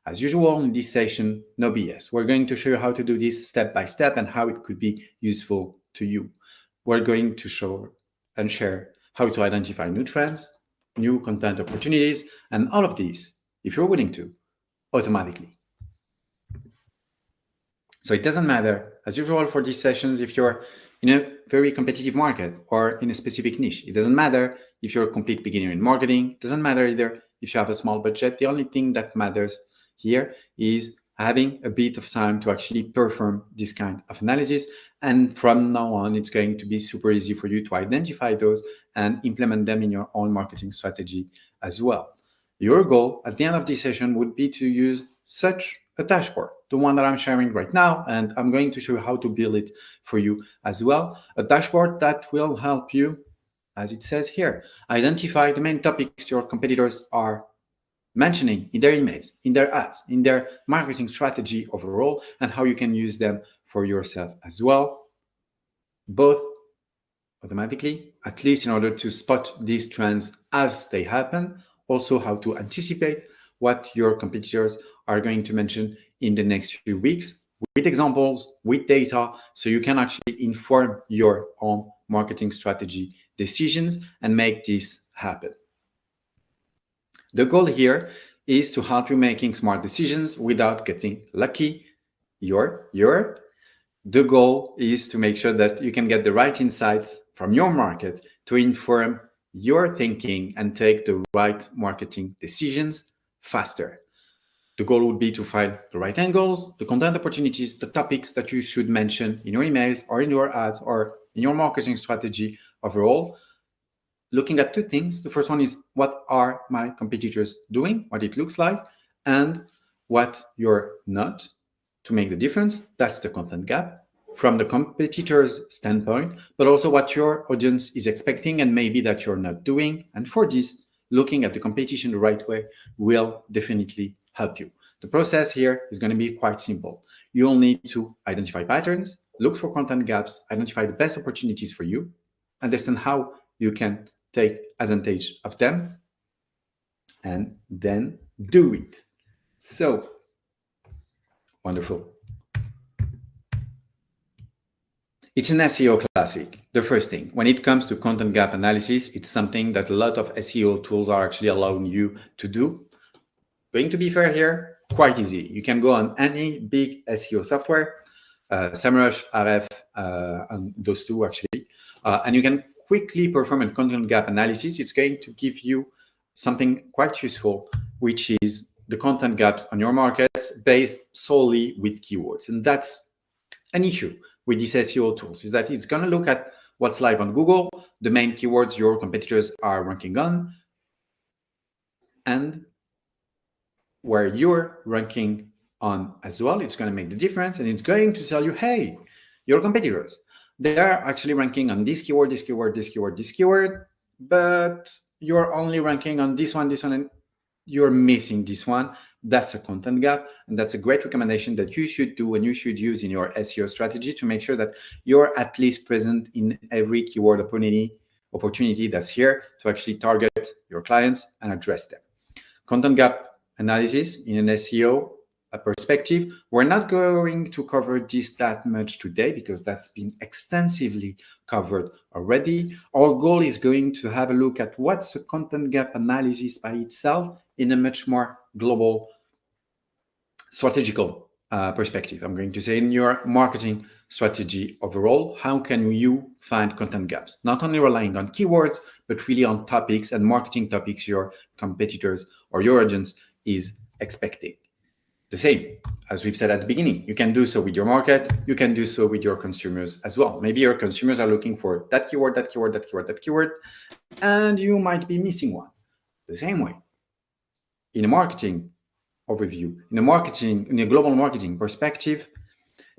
As usual, in this session, no BS. We're going to show you how to do this step by step and how it could be useful to you. We're going to show and share how to identify new trends, new content opportunities, and all of these, if you're willing to, automatically. So it doesn't matter, as usual for these sessions, if you're in a very competitive market or in a specific niche. It doesn't matter if you're a complete beginner in marketing. It doesn't matter either if you have a small budget. The only thing that matters here is having a bit of time to actually perform this kind of analysis. And from now on, it's going to be super easy for you to identify those and implement them in your own marketing strategy as well. Your goal at the end of this session would be to use such a dashboard, the one that I'm sharing right now, and I'm going to show you how to build it for you as well. A dashboard that will help you, as it says here, identify the main topics your competitors are mentioning in their emails, in their ads, in their marketing strategy overall, and how you can use them for yourself as well, both automatically, at least in order to spot these trends as they happen, also how to anticipate what your competitors are going to mention in the next few weeks with examples, with data, so you can actually inform your own marketing strategy decisions and make this happen. The goal here is to help you making smart decisions without getting lucky. The goal is to make sure that you can get the right insights from your market to inform your thinking and take the right marketing decisions faster. The goal would be to find the right angles, the content opportunities, the topics that you should mention in your emails or in your ads or in your marketing strategy overall. Looking at two things. The first one is, what are my competitors doing, what it looks like, and what you're not to make the difference. That's the content gap from the competitor's standpoint, but also what your audience is expecting and maybe that you're not doing. And for this, looking at the competition the right way will definitely help you. The process here is going to be quite simple. You'll need to identify patterns, look for content gaps, identify the best opportunities for you, understand how you can take advantage of them, and then do it. So, wonderful. It's an SEO classic. The first thing, when it comes to content gap analysis, it's something that a lot of SEO tools are actually allowing you to do. Going to be fair here, quite easy. You can go on any big SEO software, SEMrush, RF, and those two actually, and you can quickly perform a content gap analysis. It's going to give you something quite useful, which is the content gaps on your markets based solely with keywords. And that's an issue with these SEO tools, is that it's going to look at what's live on Google, the main keywords your competitors are ranking on, and where you're ranking on as well. It's going to make the difference, and it's going to tell you, hey, your competitors, they are actually ranking on this keyword, this keyword, this keyword, this keyword, but you're only ranking on this one, and you're missing this one. That's a content gap, and that's a great recommendation that you should do and you should use in your SEO strategy to make sure that you're at least present in every keyword opportunity that's here to actually target your clients and address them. Content gap analysis in an SEO perspective. We're not going to cover this that much today because that's been extensively covered already. Our goal is going to have a look at what's a content gap analysis by itself in a much more global strategical perspective. I'm going to say in your marketing strategy overall, how can you find content gaps? Not only relying on keywords, but really on topics and marketing topics your competitors or your audience is expecting. The same, as we've said at the beginning, you can do so with your market, you can do so with your consumers as well. Maybe your consumers are looking for that keyword, that keyword, that keyword, that keyword, and you might be missing one. The same way, in a marketing overview, in a global marketing perspective,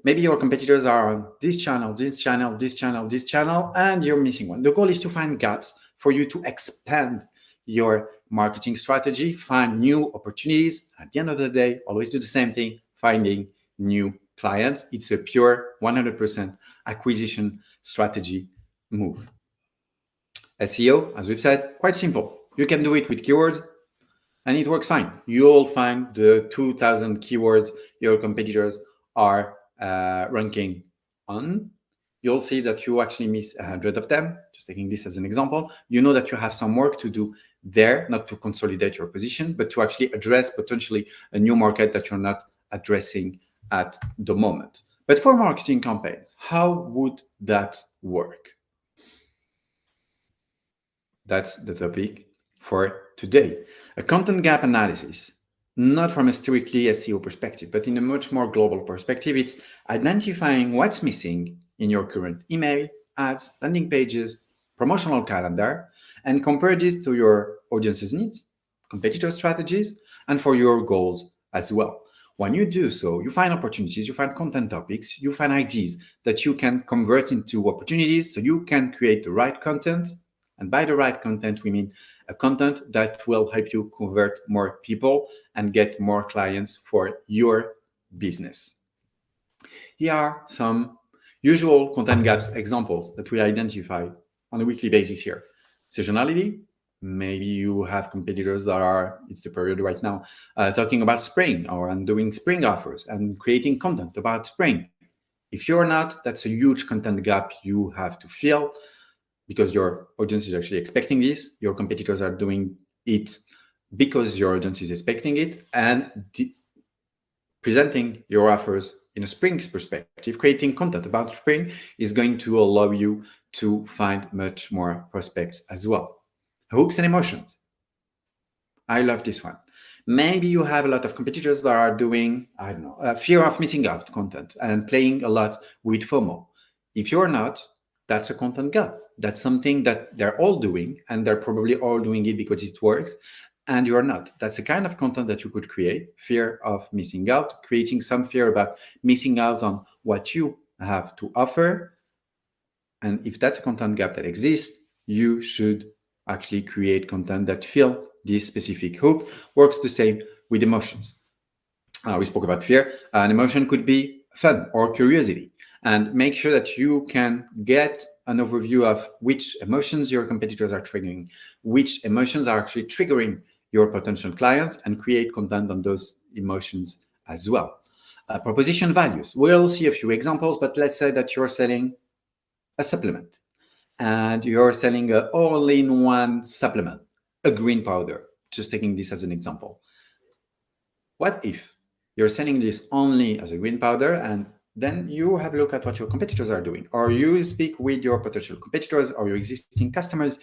maybe your competitors are on this channel, this channel, this channel, this channel, and you're missing one. The goal is to find gaps for you to expand your marketing strategy, find new opportunities. At the end of the day, always do the same thing, finding new clients. It's a pure 100% acquisition strategy move. SEO, as we've said, quite simple. You can do it with keywords. and it works fine. You'll find the 2,000 keywords your competitors are ranking on. You'll see that you actually miss 100 of them. Just taking this as an example, you know that you have some work to do there, not to consolidate your position, but to actually address potentially a new market that you're not addressing at the moment. But for marketing campaigns, how would that work? That's the topic for today. A content gap analysis, not from a strictly SEO perspective, but in a much more global perspective. It's identifying what's missing in your current email, ads, landing pages, promotional calendar, and compare this to your audience's needs, competitor strategies, and for your goals as well. When you do so, you find opportunities, you find content topics, you find ideas that you can convert into opportunities so you can create the right content. And by the right content, we mean a content that will help you convert more people and get more clients for your business. Here are some usual content gaps examples that we identify on a weekly basis here. Seasonality. Maybe you have competitors that are, it's the period right now, talking about spring or doing spring offers and creating content about spring. If you're not, that's a huge content gap you have to fill because your audience is actually expecting this. Your competitors are doing it because your audience is expecting it, and presenting your offers in a spring's perspective, creating content about spring is going to allow you to find much more prospects as well. Hooks and emotions. I love this one. Maybe you have a lot of competitors that are doing, I don't know, fear of missing out content and playing a lot with FOMO. If you're not, that's a content gap. That's something that they're all doing, and they're probably all doing it because it works, and you're not. That's a kind of content that you could create, fear of missing out, creating some fear about missing out on what you have to offer. And if that's a content gap that exists, you should actually create content that fill this specific hook. Works the same with emotions. We spoke about fear. An emotion could be fun or curiosity. And make sure that you can get an overview of which emotions your competitors are triggering, which emotions are actually triggering your potential clients, and create content on those emotions as well. Proposition values. We'll see a few examples, but let's say that you're selling a supplement and you're selling an all-in-one supplement, a green powder, just taking this as an example. What if you're selling this only as a green powder, and then you have a look at what your competitors are doing, or you speak with your potential competitors or your existing customers,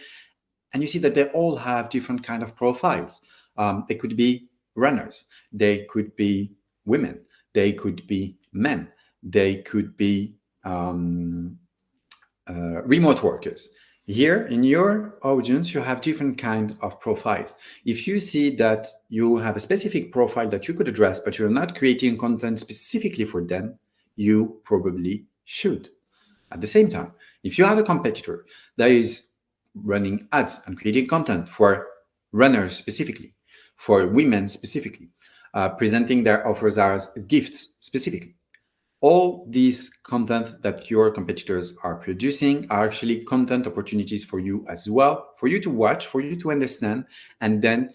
and you see that they all have different kind of profiles. They could be runners, they could be women, they could be men, they could be remote workers. Here in your audience, you have different kind of profiles. If you see that you have a specific profile that you could address, but you're not creating content specifically for them, you probably should. At the same time, if you have a competitor that is running ads and creating content for runners specifically, for women specifically, presenting their offers as gifts specifically, all these content that your competitors are producing are actually content opportunities for you as well, for you to watch, for you to understand, and then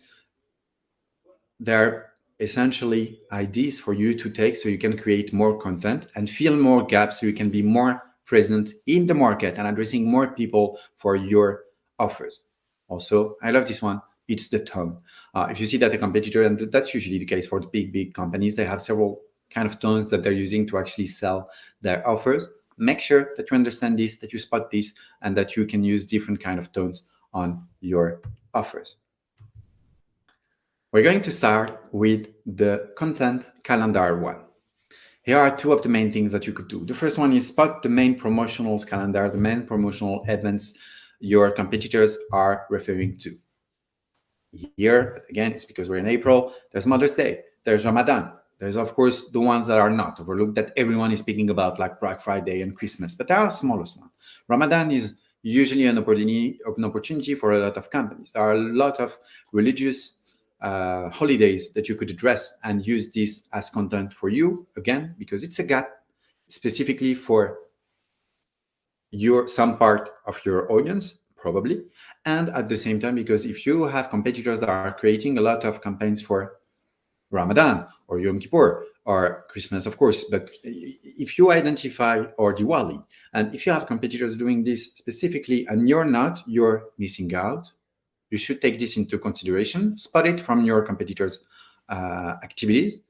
they're essentially ideas for you to take so you can create more content and fill more gaps so you can be more present in the market and addressing more people for your offers. Also, I love this one. It's the tone. If you see that a competitor, and that's usually the case for the big companies, they have several kind of tones that they're using to actually sell their offers. Make sure that you understand this, that you spot this, and that you can use different kind of tones on your offers. We're going to start with the content calendar one. Here are two of the main things that you could do. The first one is spot the main promotional calendar, the main promotional events your competitors are referring to. Here, again, it's because we're in April, there's Mother's Day, there's Ramadan. There's, of course, the ones that are not overlooked that everyone is speaking about, like Black Friday and Christmas, but there are smallest ones. Ramadan is usually an opportunity for a lot of companies. There are a lot of religious holidays that you could address and use this as content for you, again, because it's a gap specifically for some part of your audience, probably. And at the same time, because if you have competitors that are creating a lot of campaigns for Ramadan or Yom Kippur or Christmas, of course, but if you identify, or Diwali, and if you have competitors doing this specifically and you're not, you're missing out. You should take this into consideration, spot it from your competitors' activities,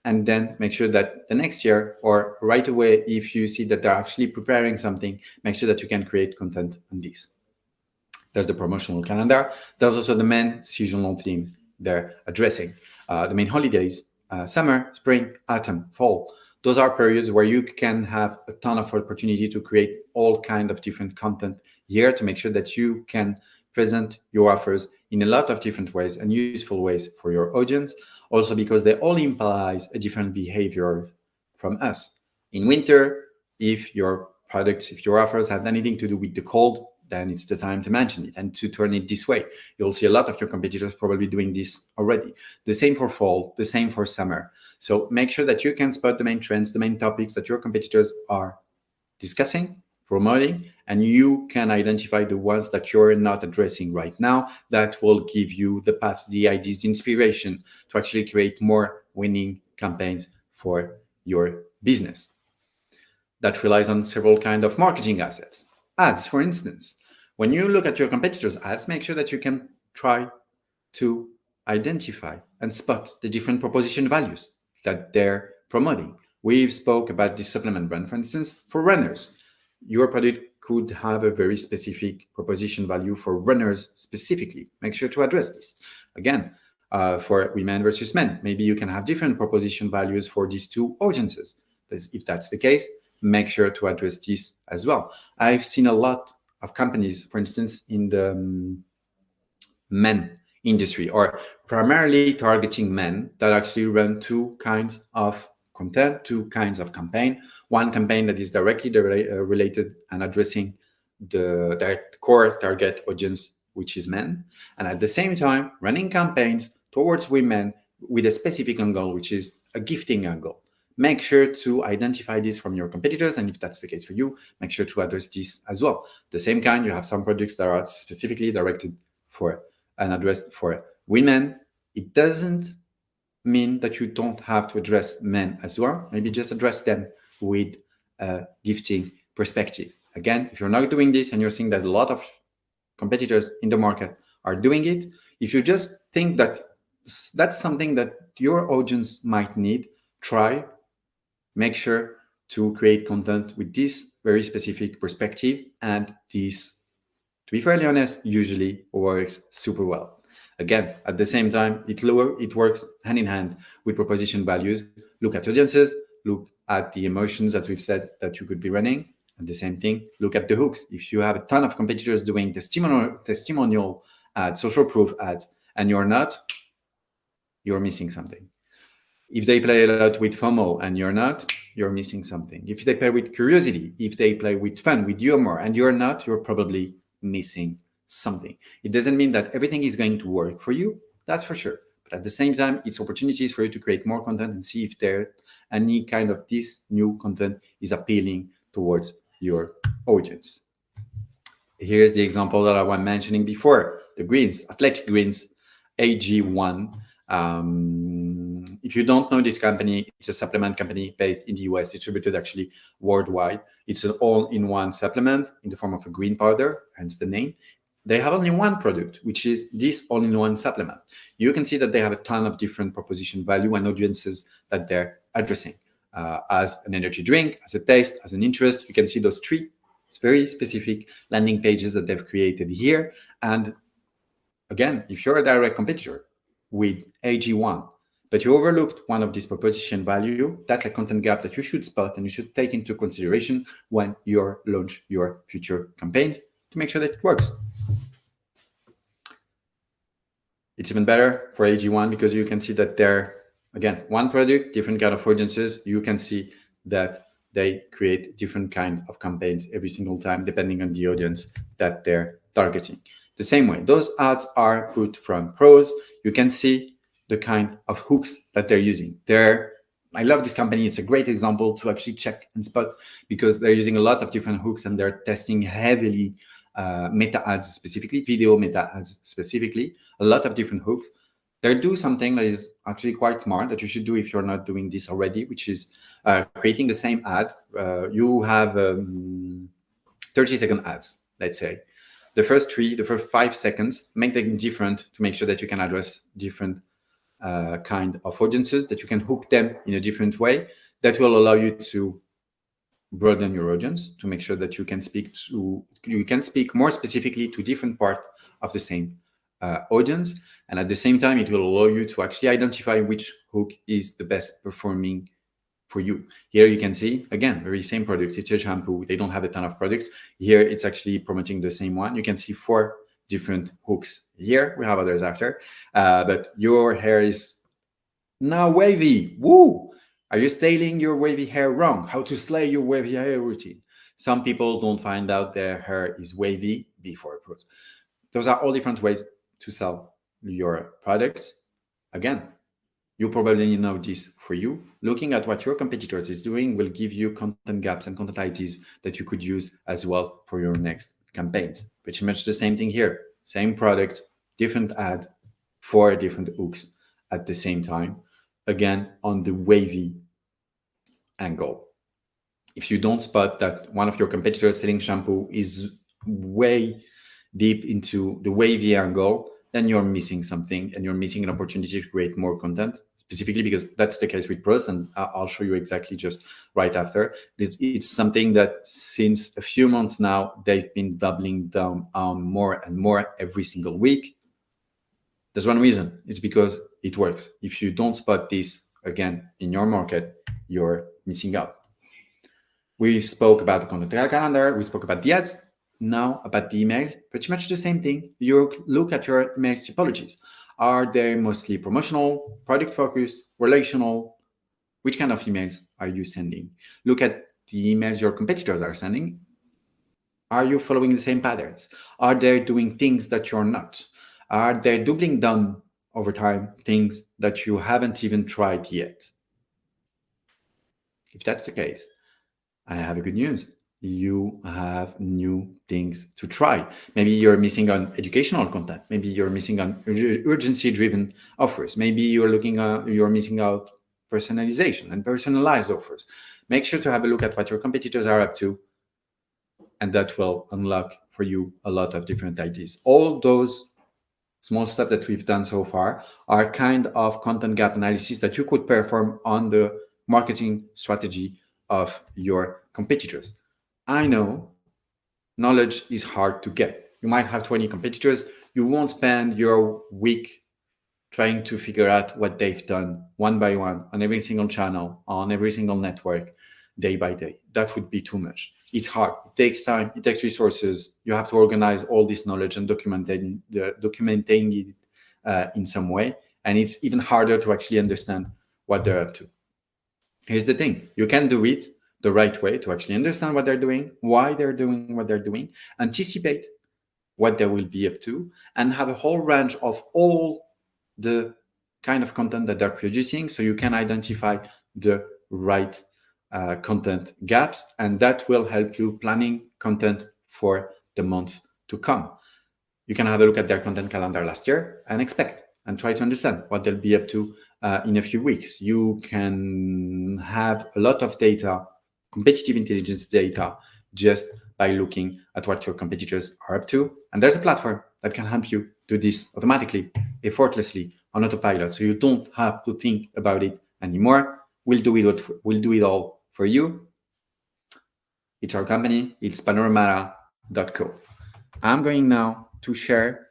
and then make sure that the next year or right away, if you see that they're actually preparing something, make sure that you can create content on this. There's the promotional calendar. There's also the main seasonal themes they're addressing. The main holidays, summer, spring, autumn, fall. Those are periods where you can have a ton of opportunity to create all kind of different content here to make sure that you can present your offers in a lot of different ways and useful ways for your audience. Also because they all implies a different behavior from us. In winter, if your products, if your offers have anything to do with the cold, then it's the time to mention it and to turn it this way. You'll see a lot of your competitors probably doing this already. The same for fall, the same for summer. So make sure that you can spot the main trends, the main topics that your competitors are discussing, promoting, and you can identify the ones that you're not addressing right now. That will give you the path, the ideas, the inspiration to actually create more winning campaigns for your business. That relies on several kinds of marketing assets. Ads, for instance. When you look at your competitors' ads, make sure that you can try to identify and spot the different proposition values that they're promoting. We've spoke about this supplement brand, for instance, for runners. Your product could have a very specific proposition value for runners specifically. Make sure to address this. Again, for women versus men, maybe you can have different proposition values for these two audiences. If that's the case, make sure to address this as well. I've seen a lot of companies, for instance, in the men industry, or primarily targeting men, that actually run two kinds of content, two kinds of campaign. One campaign that is directly related and addressing their core target audience, which is men, and at the same time running campaigns towards women with a specific angle, which is a gifting angle. Make sure to identify this from your competitors, and if that's the case for you, make sure to address this as well. The same kind, you have some products that are specifically directed for and addressed for women. It doesn't mean that you don't have to address men as well. Maybe just address them with a gifting perspective. Again, if you're not doing this and you're seeing that a lot of competitors in the market are doing it, if you just think that that's something that your audience might need, try. Make sure to create content with this very specific perspective, and this, to be fairly honest, usually works super well. Again, at the same time, it works hand in hand with proposition values. Look at audiences, look at the emotions that we've said that you could be running, and the same thing, look at the hooks. If you have a ton of competitors doing testimonial ads, social proof ads, and you're not, you're missing something. If they play a lot with FOMO and you're not, you're missing something. If they play with curiosity, if they play with fun, with humor, and you're not, you're probably missing something. It doesn't mean that everything is going to work for you, that's for sure. But at the same time, it's opportunities for you to create more content and see if there any kind of this new content is appealing towards your audience. Here's the example that I was mentioning before, the greens, athletic greens, AG1. If you don't know this company, it's a supplement company based in the US, distributed actually worldwide. It's an all-in-one supplement in the form of a green powder, hence the name. They have only one product, which is this all-in-one supplement. You can see that they have a ton of different proposition value and audiences that they're addressing. As an energy drink, as a taste, as an interest, you can see those three very specific landing pages that they've created here. And again, if you're a direct competitor with AG1, but you overlooked one of these proposition value, that's a content gap that you should spot and you should take into consideration when you launch your future campaigns to make sure that it works. It's even better for AG1 because you can see that they're, again, one product, different kind of audiences. You can see that they create different kind of campaigns every single time, depending on the audience that they're targeting. The same way, those ads are put from pros. You can see the kind of hooks that they're using. I love this company. It's a great example to actually check and spot because they're using a lot of different hooks and they're testing heavily meta ads specifically, video meta ads specifically, a lot of different hooks. They do something that is actually quite smart that you should do if you're not doing this already, which is creating the same ad. You have 30-second ads, let's say. The first 5 seconds, make them different to make sure that you can address different kind of audiences, that you can hook them in a different way. That will allow you to broaden your audience, to make sure that you can speak more specifically to different part of the same audience. And at the same time, it will allow you to actually identify which hook is the best performing for you. Here you can see, again, very same product. It's a shampoo. They don't have a ton of products. Here it's actually promoting the same one. You can see 4 different hooks. Here we have others after, but your hair is now wavy. Woo! Are you styling your wavy hair wrong? How to slay your wavy hair routine. Some people don't find out their hair is wavy before it grows. Those are all different ways to sell your products. Again, you probably know this for you. Looking at what your competitors is doing will give you content gaps and content ideas that you could use as well for your next campaigns. Pretty much the same thing here. Same product, different ad, 4 different hooks at the same time. Again, on the wavy angle. If you don't spot that one of your competitors selling shampoo is way deep into the wavy angle, then you're missing something and you're missing an opportunity to create more content, specifically because that's the case with pros, and I'll show you exactly just right after. It's something that since a few months now, they've been doubling down on more and more every single week. There's one reason. It's because it works. If you don't spot this, again, in your market, you're missing out. We spoke about the content calendar. We spoke about the ads. Now about the emails, pretty much the same thing. You look at your email typologies. Are they mostly promotional, product focused, relational? Which kind of emails are you sending? Look at the emails your competitors are sending. Are you following the same patterns? Are they doing things that you're not? Are they doubling down over time things that you haven't even tried yet? If that's the case, I have a good news. You have new things to try. Maybe you're missing on educational content. Maybe you're missing on urgency-driven offers. Maybe you're missing out personalization and personalized offers. Make sure to have a look at what your competitors are up to, and that will unlock for you a lot of different ideas. All those small stuff that we've done so far are kind of content gap analysis that you could perform on the marketing strategy of your competitors. I know knowledge is hard to get. You might have 20 competitors. You won't spend your week trying to figure out what they've done one by one on every single channel, on every single network, day by day. That would be too much. It's hard. It takes time. It takes resources. You have to organize all this knowledge and documenting it in some way. And it's even harder to actually understand what they're up to. Here's the thing. You can do it the right way to actually understand what they're doing, why they're doing what they're doing, anticipate what they will be up to, and have a whole range of all the kind of content that they're producing so you can identify the right content gaps, and that will help you planning content for the months to come. You can have a look at their content calendar last year and expect and try to understand what they'll be up to in a few weeks. You can have a lot of data, competitive intelligence data, just by looking at what your competitors are up to. And there's a platform that can help you do this automatically, effortlessly, on autopilot. So you don't have to think about it anymore. We'll do it all for you. It's our company. It's Panoramata.co. I'm going now to share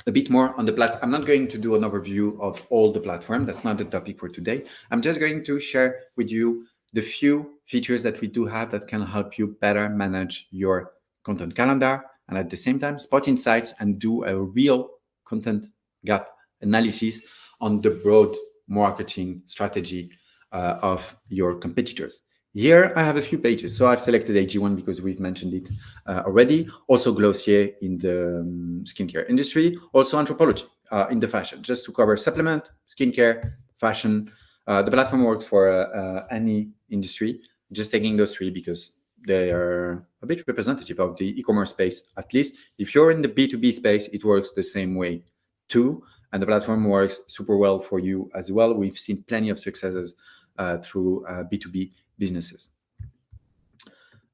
a bit more on the platform. I'm not going to do an overview of all the platform. That's not the topic for today. I'm just going to share with you the few features that we do have that can help you better manage your content calendar, and at the same time spot insights and do a real content gap analysis on the broad marketing strategy of your competitors. Here I have a few pages. So I've selected AG1 because we've mentioned it already. Also Glossier in the skincare industry. Also Anthropology in the fashion, just to cover supplement, skincare, fashion. The platform works for any industry. Just taking those three because they are a bit representative of the e-commerce space. At least if you're in the B2B space, it works the same way too. And the platform works super well for you as well. We've seen plenty of successes through B2B businesses.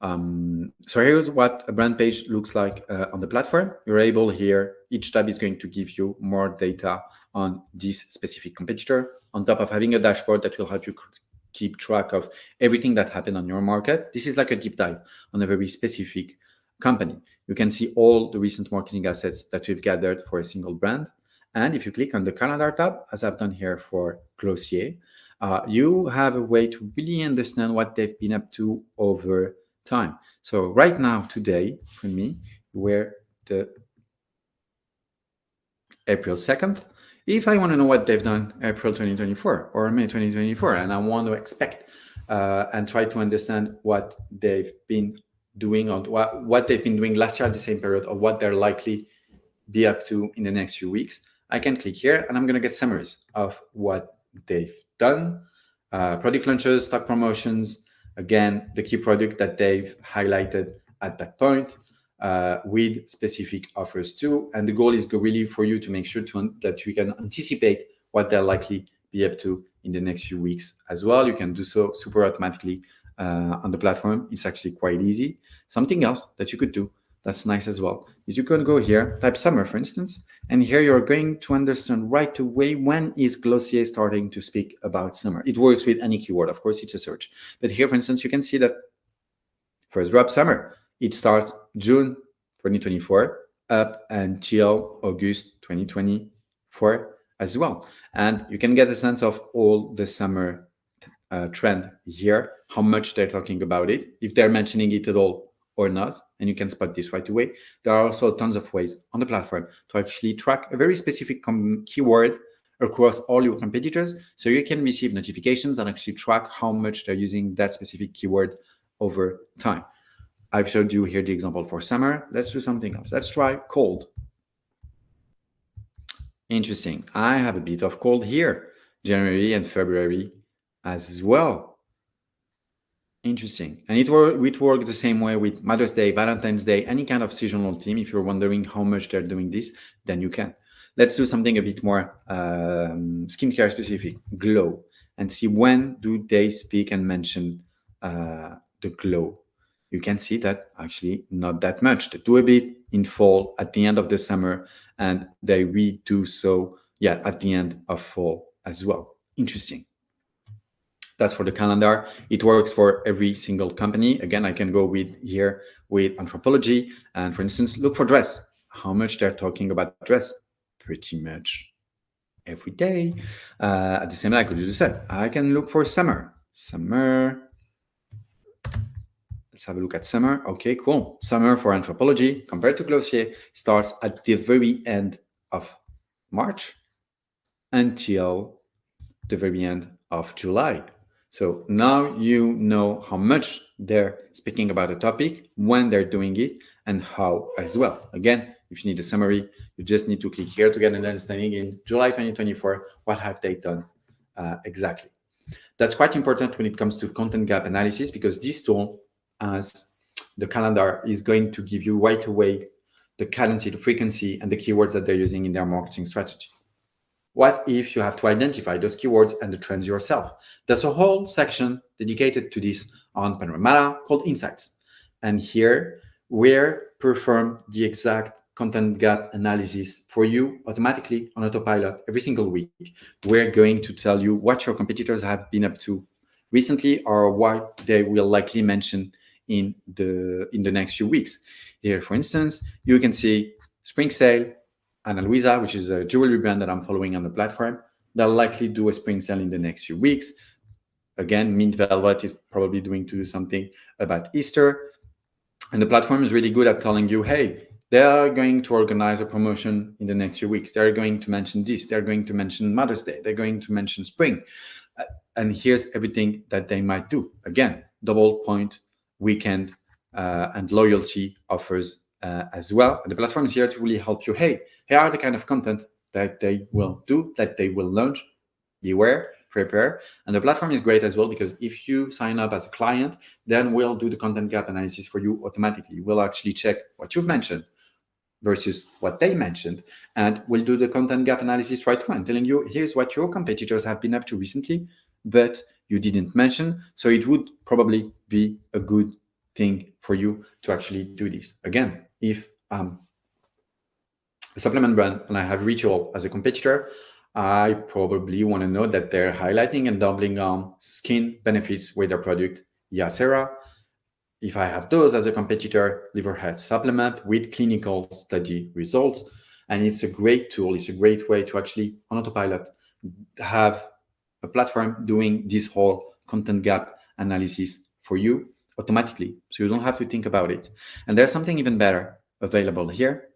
So here's what a brand page looks like on the platform. You're able here, each tab is going to give you more data on this specific competitor, on top of having a dashboard that will help you keep track of everything that happened on your market. This is like a deep dive on a very specific company. You can see all the recent marketing assets that we've gathered for a single brand. And if you click on the calendar tab, as I've done here for Glossier, you have a way to really understand what they've been up to over time. So right now, today, for me, we're the April 2nd. If I want to know what they've done April 2024 or May 2024, and I want to expect and try to understand what they've been doing or what they've been doing last year at the same period, or what they're likely be up to in the next few weeks, I can click here and I'm going to get summaries of what they've done, product launches, stock promotions, again, the key product that they've highlighted at that point, with specific offers too. And the goal is really for you to make sure that you can anticipate what they'll likely be up to in the next few weeks as well. You can do so super automatically on the platform. It's actually quite easy. Something else that you could do that's nice as well is you can go here, type summer, for instance, and here you're going to understand right away when is Glossier starting to speak about summer. It works with any keyword, of course, it's a search. But here, for instance, you can see that first drop summer, it starts June 2024 up until August 2024 as well. And you can get a sense of all the summer trend here, how much they're talking about it, if they're mentioning it at all or not, and you can spot this right away. There are also tons of ways on the platform to actually track a very specific keyword across all your competitors, so you can receive notifications and actually track how much they're using that specific keyword over time. I've showed you here the example for summer. Let's do something else. Let's try cold. Interesting. I have a bit of cold here, January and February as well. Interesting. And it worked the same way with Mother's Day, Valentine's Day, any kind of seasonal theme. If you're wondering how much they're doing this, then you can. Let's do something a bit more skincare specific, glow, and see when do they speak and mention the glow. You can see that actually not that much. They do a bit in fall at the end of the summer, and they redo so, at the end of fall as well. Interesting. That's for the calendar. It works for every single company. Again, I can go with anthropology and, for instance, look for dress. How much they're talking about dress? Pretty much every day. At the same time, I could do the same. I can look for summer. Let's have a look at summer. Okay, cool. Summer for anthropology compared to Glossier starts at the very end of March until the very end of July. So now you know how much they're speaking about a topic, when they're doing it, and how as well. Again, if you need a summary, you just need to click here to get an understanding in July 2024, what have they done exactly. That's quite important when it comes to content gap analysis, because this tool, as the calendar, is going to give you right away the cadence, the frequency, and the keywords that they're using in their marketing strategy. What if you have to identify those keywords and the trends yourself? There's a whole section dedicated to this on Panoramata called Insights. And here we're perform the exact content gap analysis for you automatically on autopilot every single week. We're going to tell you what your competitors have been up to recently, or what they will likely mention in the next few weeks. Here, for instance, you can see spring sale. Ana Luisa, which is a jewelry brand that I'm following on the platform, they'll likely do a spring sale in the next few weeks. Again, Mint Velvet is probably doing to do something about Easter. And the platform is really good at telling you, hey, they are going to organize a promotion in the next few weeks. They're going to mention this. They're going to mention Mother's Day. They're going to mention spring. And here's everything that they might do. Again, double point, weekend, and loyalty offers as well. And the platform is here to really help you. Hey, here are the kind of content that they will do, that they will launch. Beware, prepare. And the platform is great as well, because if you sign up as a client, then we'll do the content gap analysis for you automatically. We'll actually check what you've mentioned versus what they mentioned, and we'll do the content gap analysis right away, telling you, here's what your competitors have been up to recently, but you didn't mention. So it would probably be a good thing for you to actually do this. Again, if a supplement brand and I have Ritual as a competitor, I probably want to know that they're highlighting and doubling on skin benefits with their product Yacera. If I have those as a competitor, liver health supplement with clinical study results, and it's a great tool, it's a great way to actually, on autopilot, have a platform doing this whole content gap analysis for you automatically. So you don't have to think about it. And there's something even better available here.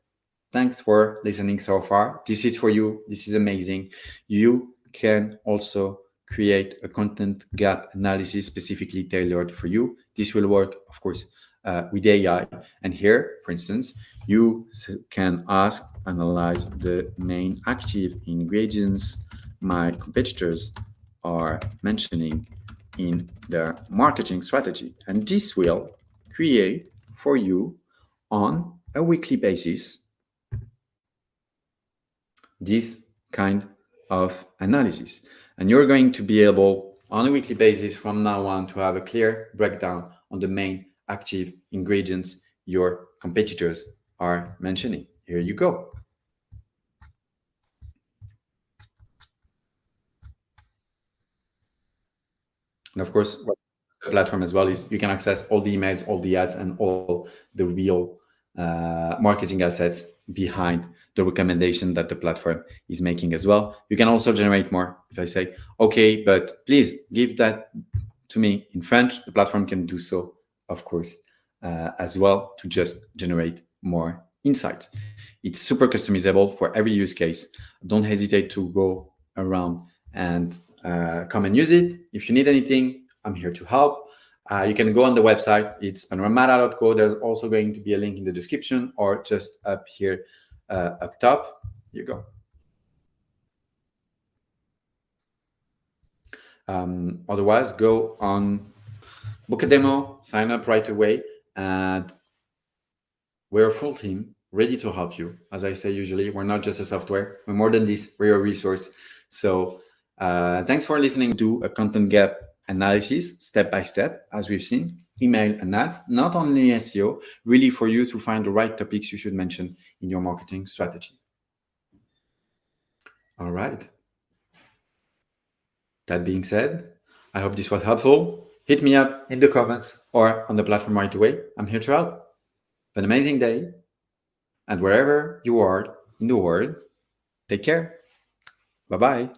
Thanks for listening so far. This is for you. This is amazing. You can also create a content gap analysis specifically tailored for you. This will work, of course, with AI. And here, for instance, you can ask, analyze the main active ingredients my competitors are mentioning in their marketing strategy. And this will create for you on a weekly basis this kind of analysis. And you're going to be able on a weekly basis from now on to have a clear breakdown on the main active ingredients your competitors are mentioning. Here you go. And of course, what the platform as well is you can access all the emails, all the ads, and all the real marketing assets behind the recommendation that the platform is making as well. You can also generate more. If I say, okay, but please give that to me in French, the platform can do so, of course, as well, to just generate more insights. It's super customizable for every use case. Don't hesitate to go around and come and use it. If you need anything, I'm here to help. You can go on the website. It's panoramata.co. There's also going to be a link in the description or just up here, up top. Here you go. Otherwise, go on, book a demo, sign up right away, and we're a full team ready to help you. As I say, usually, we're not just a software. We're more than this. We're a resource. So thanks for listening to a content gap analysis, step by step, as we've seen, email and ads, not only SEO, really for you to find the right topics you should mention in your marketing strategy. All right. That being said, I hope this was helpful. Hit me up in the comments or on the platform right away. I'm here to help. Have an amazing day. And wherever you are in the world, take care. Bye-bye.